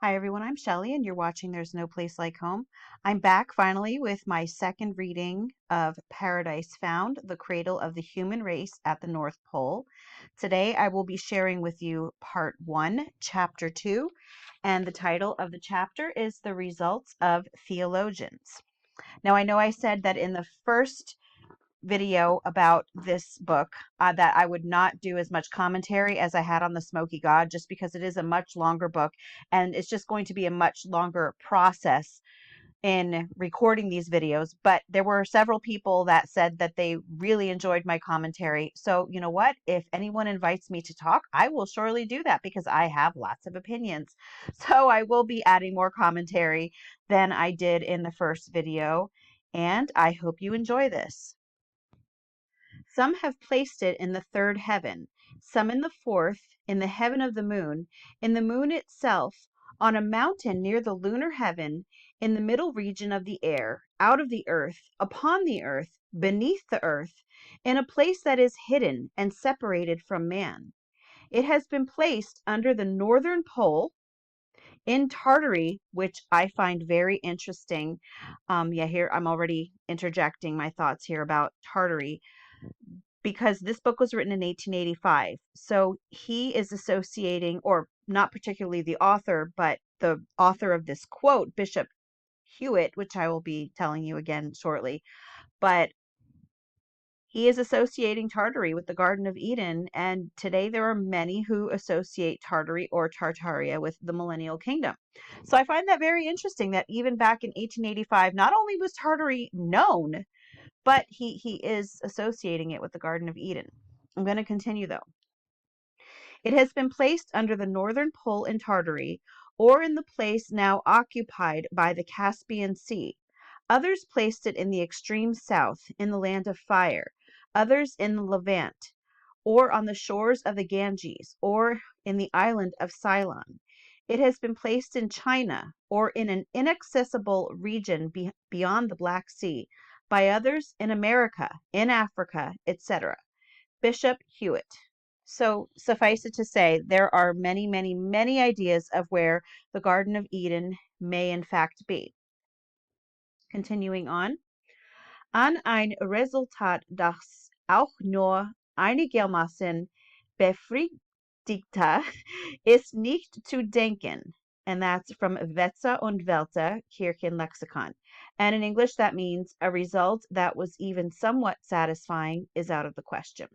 Hi everyone, I'm Shelley and you're watching There's No Place Like Home. I'm back finally with my second reading of Paradise Found, the Cradle of the Human Race at the North Pole. Today I will be sharing with you part 1, chapter 2, and the title of the chapter is The Results of Theologians. Now I know I said that in the first video about this book that I would not do as much commentary as I had on the Smoky God, just because it is a much longer book and it's just going to be a much longer process in recording these videos. But there were several people that said that they really enjoyed my commentary. So you know what? If anyone invites me to talk, I will surely do that because I have lots of opinions. So I will be adding more commentary than I did in the first video. And I hope you enjoy this. Some have placed it in the third heaven, some in the fourth, in the heaven of the moon itself, on a mountain near the lunar heaven, in the middle region of the air, out of the earth, upon the earth, beneath the earth, in a place that is hidden and separated from man. It has been placed under the northern pole, in Tartary, which I find very interesting. Here I'm already interjecting my thoughts here about Tartary, because this book was written in 1885. So he is associating, or not particularly the author, but the author of this quote, Bishop Hewitt, which I will be telling you again shortly. But he is associating Tartary with the Garden of Eden, and today there are many who associate Tartary or Tartaria with the Millennial Kingdom. So I find that very interesting that even back in 1885, not only was Tartary known, but he is associating it with the Garden of Eden. I'm going to continue though. It has been placed under the northern pole in Tartary, or in the place now occupied by the Caspian Sea. Others placed it in the extreme south, in the land of fire, others in the Levant, or on the shores of the Ganges, or in the island of Ceylon. It has been placed in China, or in an inaccessible region beyond the Black Sea, by others in America, in Africa, etc. Bishop Hewitt. So suffice it to say, there are many, many, many ideas of where the Garden of Eden may in fact be. Continuing on. An ein Resultat, das auch nur einigermaßen befriedigte, ist nicht zu denken. And that's from Wetzer und Welter, Kirchenlexikon. And in English, that means a result that was even somewhat satisfying is out of the question.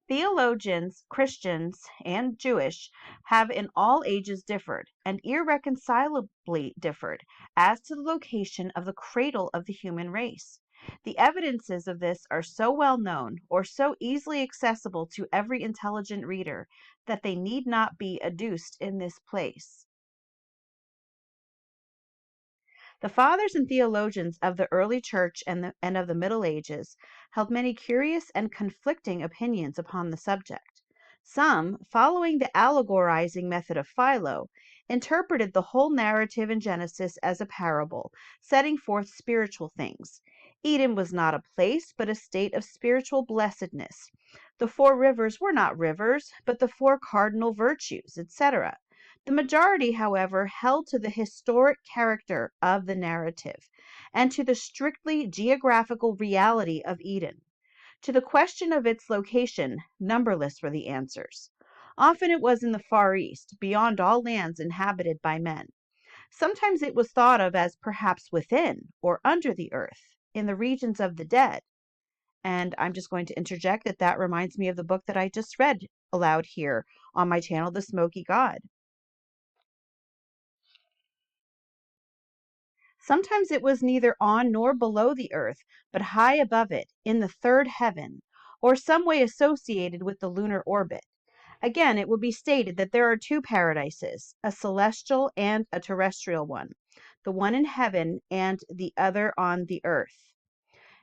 Theologians, Christians, and Jewish, have in all ages differed, and irreconcilably differed, as to the location of the cradle of the human race. The evidences of this are so well known, or so easily accessible to every intelligent reader, that they need not be adduced in this place. The fathers and theologians of the early church and of the Middle Ages held many curious and conflicting opinions upon the subject. Some, following the allegorizing method of Philo, interpreted the whole narrative in Genesis as a parable, setting forth spiritual things. Eden was not a place, but a state of spiritual blessedness. The 4 rivers were not rivers, but the 4 cardinal virtues, etc. The majority, however, held to the historic character of the narrative, and to the strictly geographical reality of Eden. To the question of its location, numberless were the answers. Often it was in the Far East, beyond all lands inhabited by men. Sometimes it was thought of as perhaps within or under the earth, in the regions of the dead. And I'm just going to interject that reminds me of the book that I just read aloud here on my channel, The Smoky God. Sometimes it was neither on nor below the earth, but high above it, in the third heaven, or some way associated with the lunar orbit. Again, it would be stated that there are 2 paradises, a celestial and a terrestrial one, the one in heaven and the other on the earth.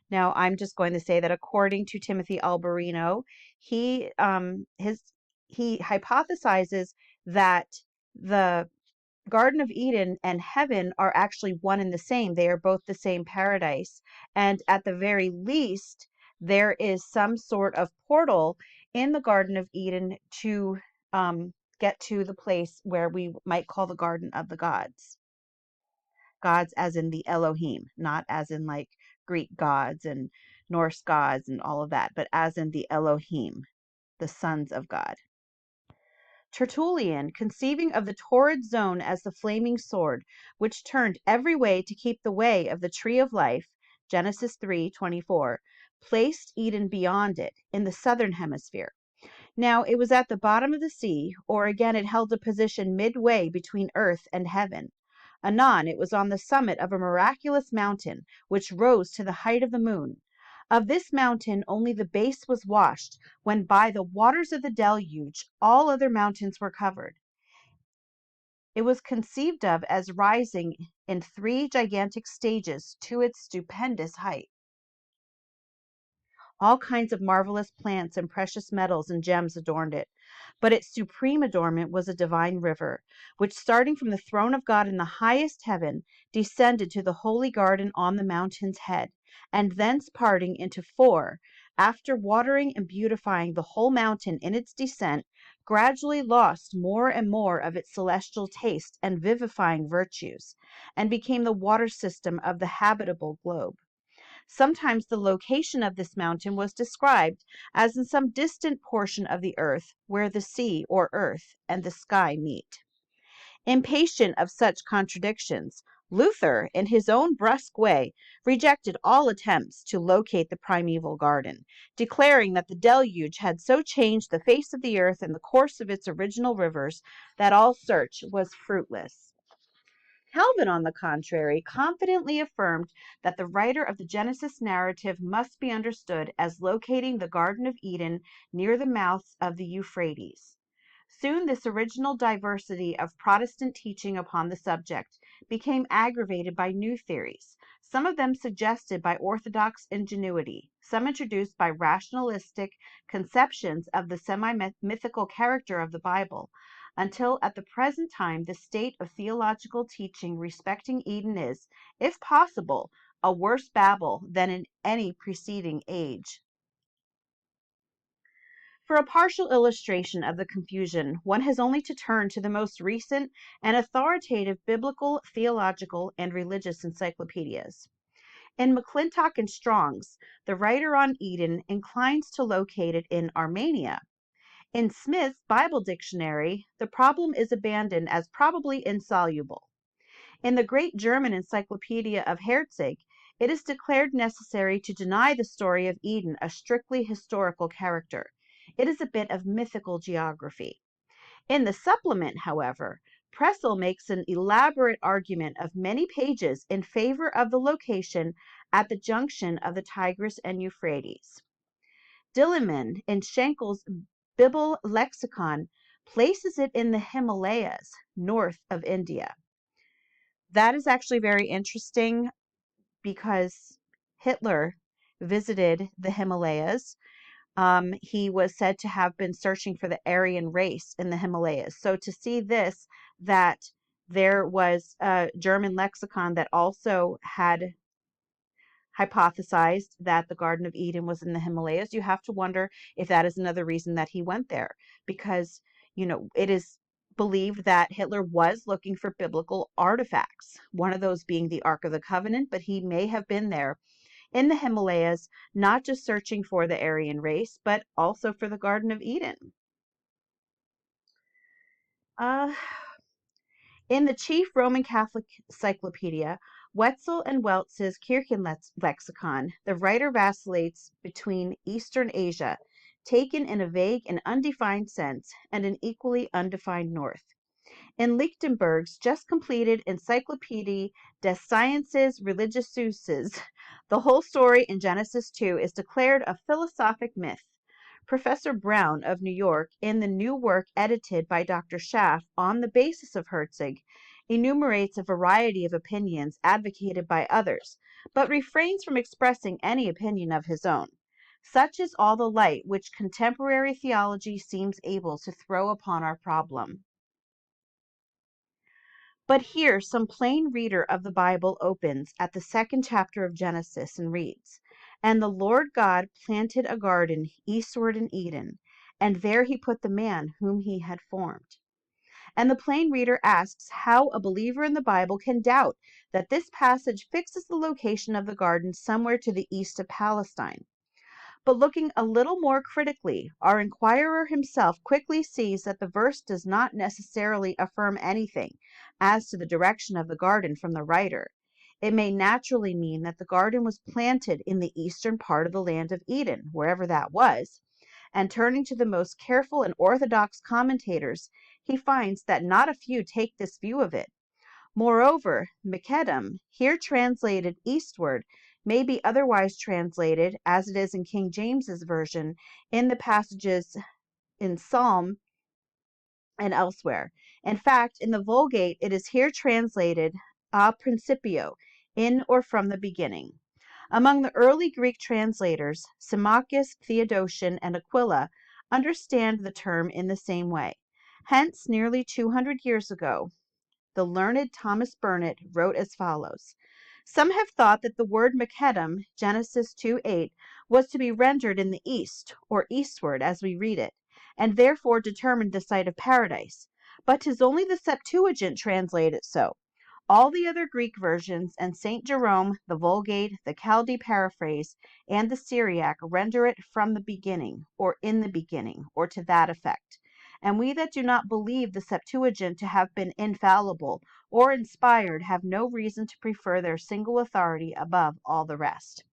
Now, I'm just going to say that according to Timothy Alberino, he hypothesizes that the Garden of Eden and heaven are actually one and the same. They are both the same paradise. And at the very least, there is some sort of portal in the Garden of Eden to get to the place where we might call the Garden of the Gods. Gods as in the Elohim, not as in like Greek gods and Norse gods and all of that, but as in the Elohim, the sons of God. Tertullian, conceiving of the torrid zone as the flaming sword, which turned every way to keep the way of the tree of life, Genesis 3:24, placed Eden beyond it, in the southern hemisphere. Now it was at the bottom of the sea, or again it held a position midway between earth and heaven. Anon it was on the summit of a miraculous mountain, which rose to the height of the moon. Of this mountain only the base was washed, when by the waters of the deluge all other mountains were covered. It was conceived of as rising in 3 gigantic stages to its stupendous height. All kinds of marvelous plants and precious metals and gems adorned it. But its supreme adornment was a divine river, which, starting from the throne of God in the highest heaven, descended to the holy garden on the mountain's head, and thence parting into 4, after watering and beautifying the whole mountain in its descent, gradually lost more and more of its celestial taste and vivifying virtues, and became the water system of the habitable globe. Sometimes the location of this mountain was described as in some distant portion of the earth where the sea or earth and the sky meet. Impatient of such contradictions, Luther, in his own brusque way, rejected all attempts to locate the primeval garden, declaring that the deluge had so changed the face of the earth and the course of its original rivers that all search was fruitless. Calvin, on the contrary, confidently affirmed that the writer of the Genesis narrative must be understood as locating the Garden of Eden near the mouths of the Euphrates. Soon this original diversity of Protestant teaching upon the subject became aggravated by new theories, some of them suggested by orthodox ingenuity, some introduced by rationalistic conceptions of the semi-mythical character of the Bible, until at the present time the state of theological teaching respecting Eden is, if possible, a worse babble than in any preceding age. For a partial illustration of the confusion, one has only to turn to the most recent and authoritative biblical, theological, and religious encyclopedias. In McClintock and Strong's, the writer on Eden inclines to locate it in Armenia. In Smith's Bible Dictionary, the problem is abandoned as probably insoluble. In the great German Encyclopedia of Herzig, it is declared necessary to deny the story of Eden a strictly historical character. It is a bit of mythical geography. In the supplement, however, Pressel makes an elaborate argument of many pages in favor of the location at the junction of the Tigris and Euphrates. Dilliman, in Schenkel's Bible Lexicon, places it in the Himalayas, north of India. That is actually very interesting because Hitler visited the Himalayas. He was said to have been searching for the Aryan race in the Himalayas. So to see this, that there was a German lexicon that also had hypothesized that the Garden of Eden was in the Himalayas, you have to wonder if that is another reason that he went there. Because, it is believed that Hitler was looking for biblical artifacts, one of those being the Ark of the Covenant, but he may have been there in the Himalayas, not just searching for the Aryan race, but also for the Garden of Eden. In the chief Roman Catholic encyclopedia, Wetzel and Weltz's Kirchenlexikon, the writer vacillates between Eastern Asia, taken in a vague and undefined sense, and an equally undefined North. In Lichtenberg's just completed Encyclopédie des Sciences Religieuses, the whole story in Genesis 2 is declared a philosophic myth. Professor Brown of New York, in the new work edited by Dr. Schaff on the basis of Herzig, enumerates a variety of opinions advocated by others, but refrains from expressing any opinion of his own. Such is all the light which contemporary theology seems able to throw upon our problem. But here some plain reader of the Bible opens at the 2nd chapter of Genesis and reads, "And the Lord God planted a garden eastward in Eden, and there he put the man whom he had formed." And the plain reader asks how a believer in the Bible can doubt that this passage fixes the location of the garden somewhere to the east of Palestine. But looking a little more critically, our inquirer himself quickly sees that the verse does not necessarily affirm anything as to the direction of the garden from the writer. It may naturally mean that the garden was planted in the eastern part of the land of Eden, wherever that was. And turning to the most careful and orthodox commentators, he finds that not a few take this view of it. Moreover, Macedum, here translated eastward, may be otherwise translated, as it is in King James's version, in the passages in Psalm and elsewhere. In fact, in the Vulgate, it is here translated a principio, in or from the beginning. Among the early Greek translators, Symmachus, Theodotion, and Aquila understand the term in the same way. Hence, nearly 200 years ago, the learned Thomas Burnet wrote as follows: "Some have thought that the word Macedum, Genesis 2:8, was to be rendered in the east, or eastward, as we read it, and therefore determined the site of paradise. But 'tis only the Septuagint translate it so. All the other Greek versions, and St. Jerome, the Vulgate, the Chaldee Paraphrase, and the Syriac render it from the beginning, or in the beginning, or to that effect. And we that do not believe the Septuagint to have been infallible or inspired have no reason to prefer their single authority above all the rest."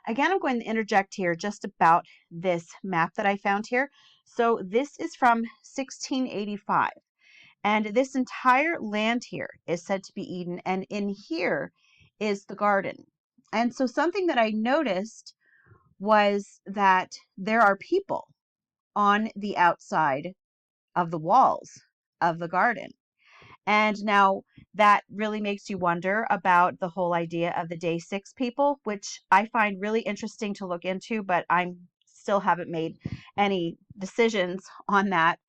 Again, I'm going to interject here just about this map that I found here. So this is from 1685. And this entire land here is said to be Eden, and in here is the garden. And so something that I noticed was that there are people on the outside of the walls of the garden. And now that really makes you wonder about the whole idea of the day 6 people, which I find really interesting to look into, but I'm still haven't made any decisions on that.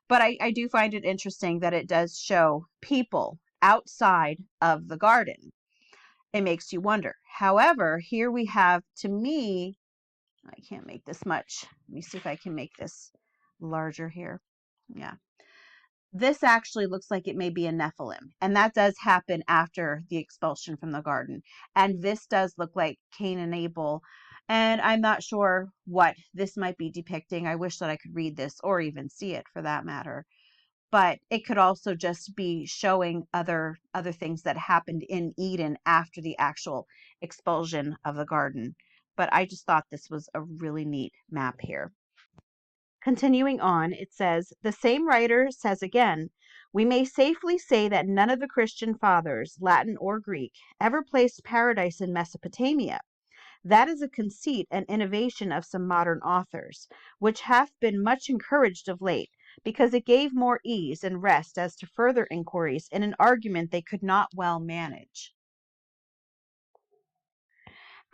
But I do find it interesting that it does show people outside of the garden. It makes you wonder. However, here we have, to me, I can't make this much. Let me see if I can make this larger here. Yeah. This actually looks like it may be a Nephilim, and that does happen after the expulsion from the garden. And this does look like Cain and Abel, and I'm not sure what this might be depicting. I wish that I could read this or even see it for that matter. But it could also just be showing other things that happened in Eden after the actual expulsion of the garden. But I just thought this was a really neat map here. Continuing on, it says, the same writer says again, "We may safely say that none of the Christian fathers, Latin or Greek, ever placed paradise in Mesopotamia. That is a conceit and innovation of some modern authors, which hath been much encouraged of late, because it gave more ease and rest as to further inquiries in an argument they could not well manage."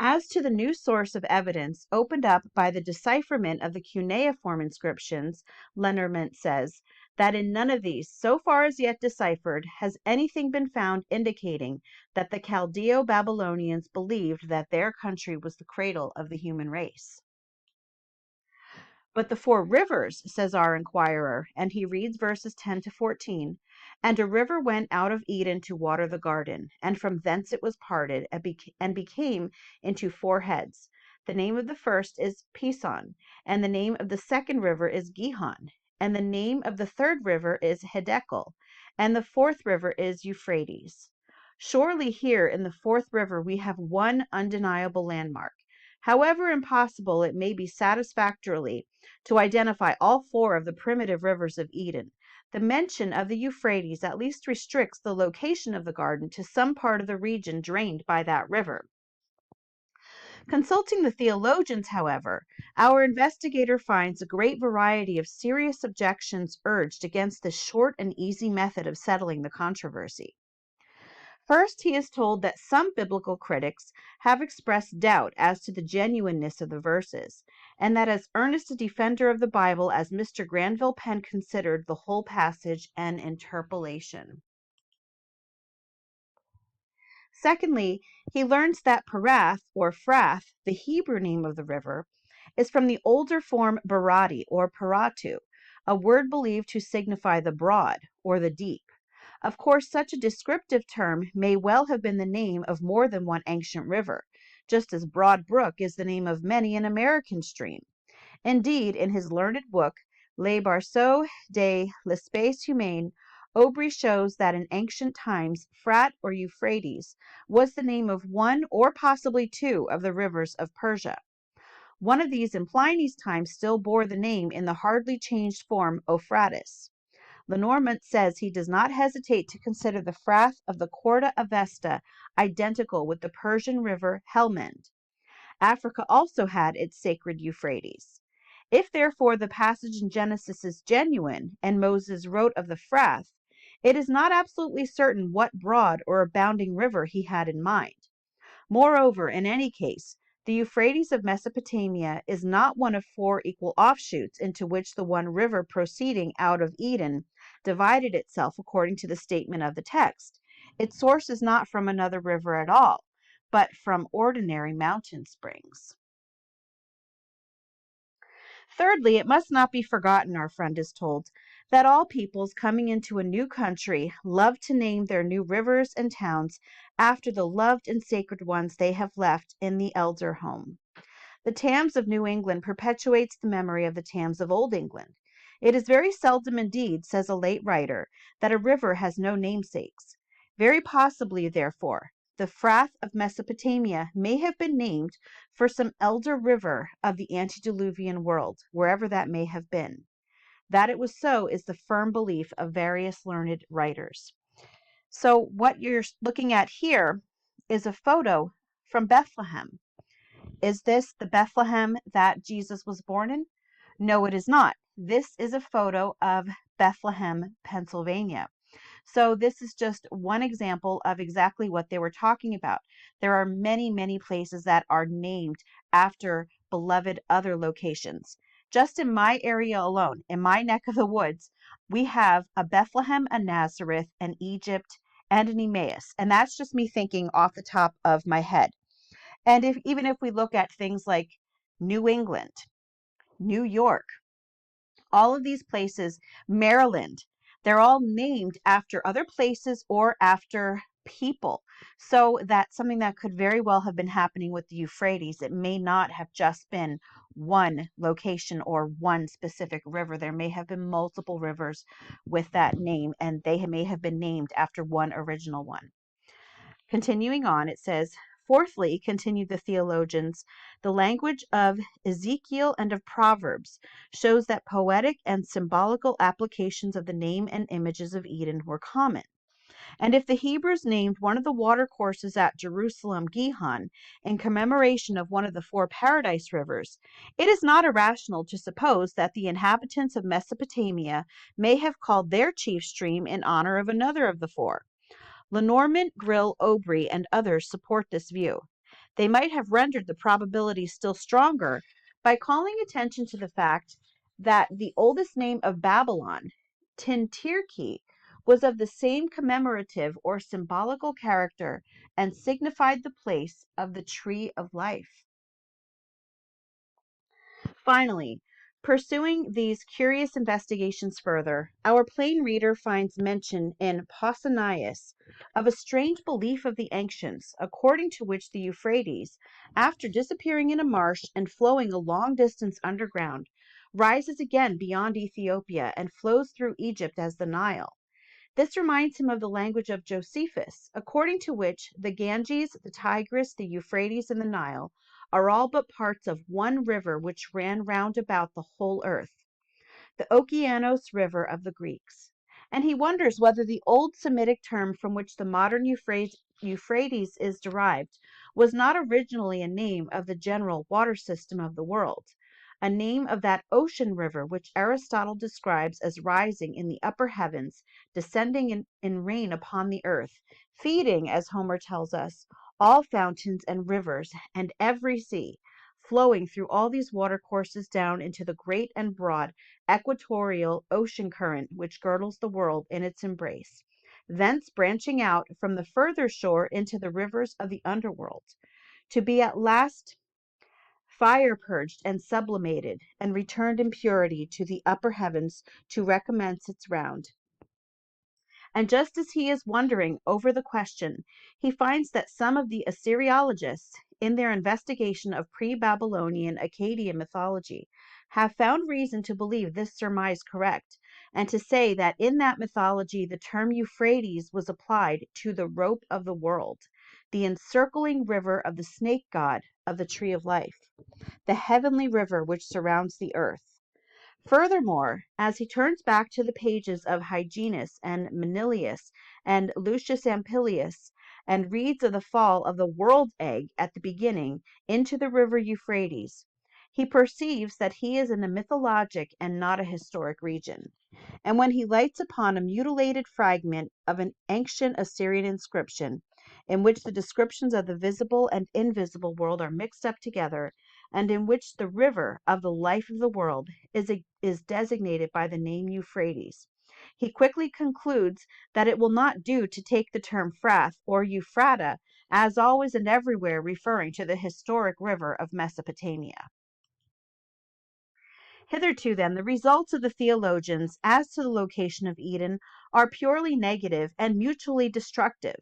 As to the new source of evidence opened up by the decipherment of the cuneiform inscriptions, Lenormant says that in none of these, so far as yet deciphered, has anything been found indicating that the Chaldeo-Babylonians believed that their country was the cradle of the human race. "But the 4 rivers," says our inquirer, and he reads verses 10 to 14, "And a river went out of Eden to water the garden, and from thence it was parted, and became into 4 heads. The name of the first is Pison, and the name of the second river is Gihon, and the name of the third river is Hiddekel, and the 4th river is Euphrates." Surely here in the 4th river we have one undeniable landmark. However impossible it may be satisfactorily to identify all 4 of the primitive rivers of Eden, the mention of the Euphrates at least restricts the location of the garden to some part of the region drained by that river. Consulting the theologians, however, our investigator finds a great variety of serious objections urged against this short and easy method of settling the controversy. First, he is told that some biblical critics have expressed doubt as to the genuineness of the verses, and that as earnest a defender of the Bible as Mr. Granville Penn considered the whole passage an interpolation. Secondly, he learns that Parath, or Phrath, the Hebrew name of the river, is from the older form Barati, or Paratu, a word believed to signify the broad or the deep. Of course, such a descriptive term may well have been the name of more than one ancient river, just as Broad Brook is the name of many an American stream. Indeed, in his learned book, Les Berceaux de l'Espace Humain, Aubry shows that in ancient times, Frat or Euphrates was the name of one or possibly two of the rivers of Persia. One of these in Pliny's time still bore the name in the hardly changed form Euphrates. Lenormant says he does not hesitate to consider the Frath of the Chorda Avesta identical with the Persian river Helmand. Africa also had its sacred Euphrates. If therefore the passage in Genesis is genuine, and Moses wrote of the Frath, it is not absolutely certain what broad or abounding river he had in mind. Moreover, in any case, the Euphrates of Mesopotamia is not one of four equal offshoots into which the one river proceeding out of Eden divided itself according to the statement of the text. Its source is not from another river at all, but from ordinary mountain springs. Thirdly, it must not be forgotten, our friend is told, that all peoples coming into a new country love to name their new rivers and towns after the loved and sacred ones they have left in the elder home. The Thames of New England perpetuates the memory of the Thames of Old England. It is very seldom indeed, says a late writer, that a river has no namesakes. Very possibly, therefore, the Frath of Mesopotamia may have been named for some elder river of the antediluvian world, wherever that may have been. That it was so is the firm belief of various learned writers. So what you're looking at here is a photo from Bethlehem. Is this the Bethlehem that Jesus was born in? No, it is not. This is a photo of Bethlehem, Pennsylvania. So this is just one example of exactly what they were talking about. There are many, many places that are named after beloved other locations. Just in my area alone, in my neck of the woods, we have a Bethlehem, a Nazareth, an Egypt, and an Emmaus. And that's just me thinking off the top of my head. And even if we look at things like New England, New York, all of these places, Maryland, they're all named after other places or after people. So that's something that could very well have been happening with the Euphrates. It may not have just been one location or one specific river. There may have been multiple rivers with that name, and they may have been named after one original one. Continuing on, it says, fourthly, continued the theologians, the language of Ezekiel and of Proverbs shows that poetic and symbolical applications of the name and images of Eden were common. And if the Hebrews named one of the watercourses at Jerusalem Gihon in commemoration of one of the four paradise rivers, it is not irrational to suppose that the inhabitants of Mesopotamia may have called their chief stream in honor of another of the four. Lenormant, Grill, Aubry, and others support this view. They might have rendered the probability still stronger by calling attention to the fact that the oldest name of Babylon, Tintirki, was of the same commemorative or symbolical character and signified the place of the tree of life. Finally, pursuing these curious investigations further, our plain reader finds mention in Pausanias of a strange belief of the ancients, according to which the Euphrates, after disappearing in a marsh and flowing a long distance underground, rises again beyond Ethiopia and flows through Egypt as the Nile. This reminds him of the language of Josephus, according to which the Ganges, the Tigris, the Euphrates, and the Nile are all but parts of one river which ran round about the whole earth, the Okeanos River of the Greeks. And he wonders whether the old Semitic term from which the modern Euphrates is derived was not originally a name of the general water system of the world, a name of that ocean river which Aristotle describes as rising in the upper heavens, descending in rain upon the earth, feeding, as Homer tells us, all fountains and rivers and every sea, flowing through all these watercourses down into the great and broad equatorial ocean current which girdles the world in its embrace, thence branching out from the further shore into the rivers of the underworld, to be at last fire purged and sublimated, and returned in purity to the upper heavens to recommence its round. And just as he is wondering over the question, he finds that some of the Assyriologists, in their investigation of pre-Babylonian Akkadian mythology, have found reason to believe this surmise correct, and to say that in that mythology the term Euphrates was applied to the rope of the world, the encircling river of the snake god of the tree of life, the heavenly river which surrounds the earth. Furthermore, as he turns back to the pages of Hyginus and Manilius and Lucius Ampelius, and reads of the fall of the world egg at the beginning into the river Euphrates, he perceives that he is in a mythologic and not a historic region. And when he lights upon a mutilated fragment of an ancient Assyrian inscription, in which the descriptions of the visible and invisible world are mixed up together, and in which the river of the life of the world is designated by the name Euphrates, he quickly concludes that it will not do to take the term Phrath or Euphrata as always and everywhere referring to the historic river of Mesopotamia. Hitherto, then, the results of the theologians as to the location of Eden are purely negative and mutually destructive.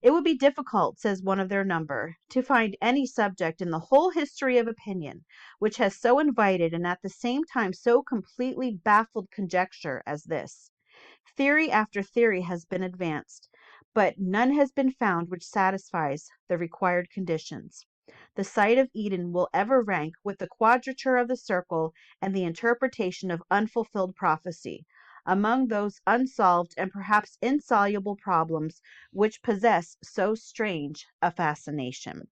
It would be difficult, says one of their number, to find any subject in the whole history of opinion which has so invited and at the same time so completely baffled conjecture as this. Theory after theory has been advanced, but none has been found which satisfies the required conditions. The site of Eden will ever rank with the quadrature of the circle and the interpretation of unfulfilled prophecy, among those unsolved and perhaps insoluble problems which possess so strange a fascination.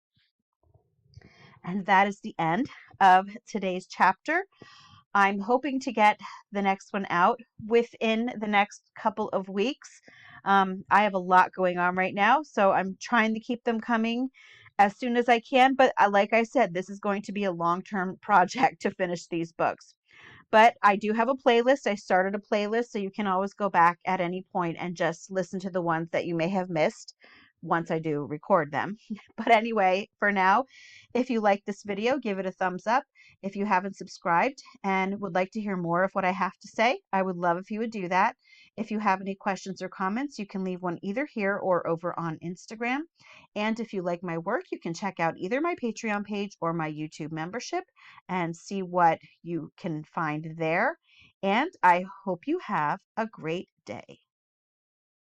And that is the end of today's chapter. I'm hoping to get the next one out within the next couple of weeks. I have a lot going on right now, so I'm trying to keep them coming as soon as I can. But like I said, this is going to be a long-term project to finish these books. But I do have a playlist. I started a playlist, so you can always go back at any point and just listen to the ones that you may have missed once I do record them. But anyway, for now, if you like this video, give it a thumbs up. If you haven't subscribed and would like to hear more of what I have to say, I would love if you would do that. If you have any questions or comments, you can leave one either here or over on Instagram. And if you like my work, you can check out either my Patreon page or my YouTube membership and see what you can find there. And I hope you have a great day.